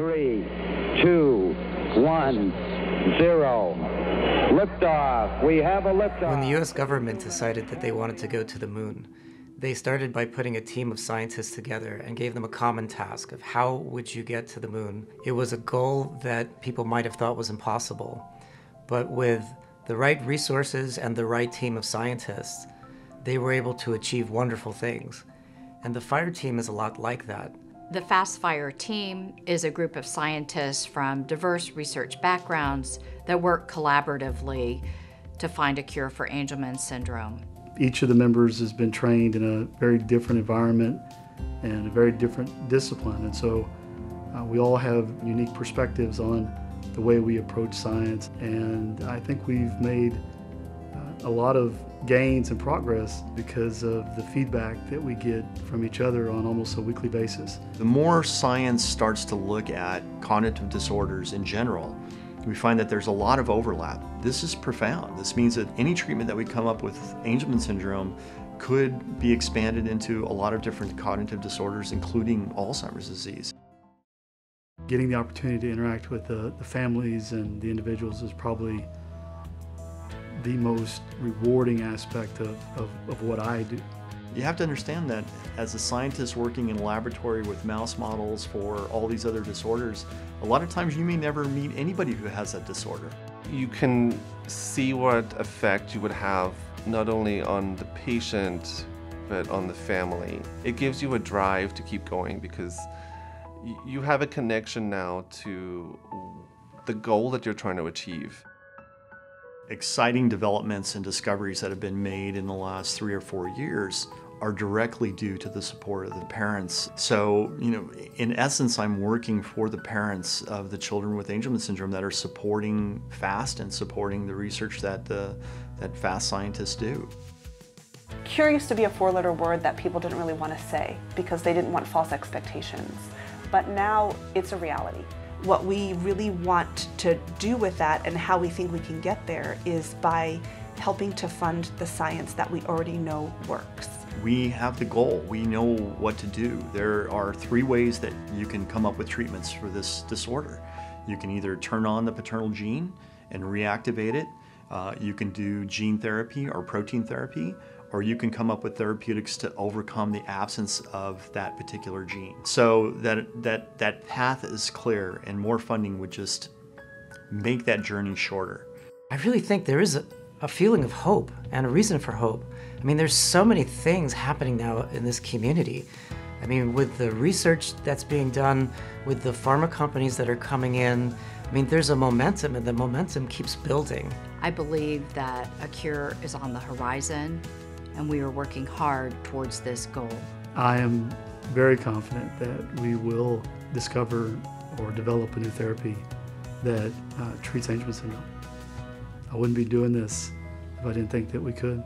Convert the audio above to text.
3, 2, 1, 0. Liftoff. We have a liftoff. When the U.S. government decided that they wanted to go to the moon, they started by putting a team of scientists together and gave them a common task of how would you get to the moon. It was a goal that people might have thought was impossible, but with the right resources and the right team of scientists, they were able to achieve wonderful things. And the fire team is a lot like that. The Fast Fire team is a group of scientists from diverse research backgrounds that work collaboratively to find a cure for Angelman syndrome. Each of the members has been trained in a very different environment and a very different discipline, and so we all have unique perspectives on the way we approach science, and I think we've made a lot of gains and progress because of the feedback that we get from each other on almost a weekly basis. The more science starts to look at cognitive disorders in general, we find that there's a lot of overlap. This is profound. This means that any treatment that we come up with Angelman syndrome could be expanded into a lot of different cognitive disorders, including Alzheimer's disease. Getting the opportunity to interact with the families and the individuals is probably the most rewarding aspect of what I do. You have to understand that as a scientist working in a laboratory with mouse models for all these other disorders, a lot of times you may never meet anybody who has that disorder. You can see what effect you would have not only on the patient, but on the family. It gives you a drive to keep going because you have a connection now to the goal that you're trying to achieve. Exciting developments and discoveries that have been made in the last 3 or 4 years are directly due to the support of the parents. So, in essence, I'm working for the parents of the children with Angelman syndrome that are supporting FAST and supporting the research that FAST scientists do. Cure used to be a 4-letter word that people didn't really want to say because they didn't want false expectations. But now it's a reality. What we really want to do with that and how we think we can get there is by helping to fund the science that we already know works. We have the goal. We know what to do. There are 3 ways that you can come up with treatments for this disorder. You can either turn on the paternal gene and reactivate it. You can do gene therapy or protein therapy, or you can come up with therapeutics to overcome the absence of that particular gene. So that path is clear, and more funding would just make that journey shorter. I really think there is a feeling of hope and a reason for hope. I mean, there's so many things happening now in this community. I mean, with the research that's being done, with the pharma companies that are coming in, I mean, there's a momentum, and the momentum keeps building. I believe that a cure is on the horizon, and we are working hard towards this goal. I am very confident that we will discover or develop a new therapy that treats Angelman syndrome. I wouldn't be doing this if I didn't think that we could.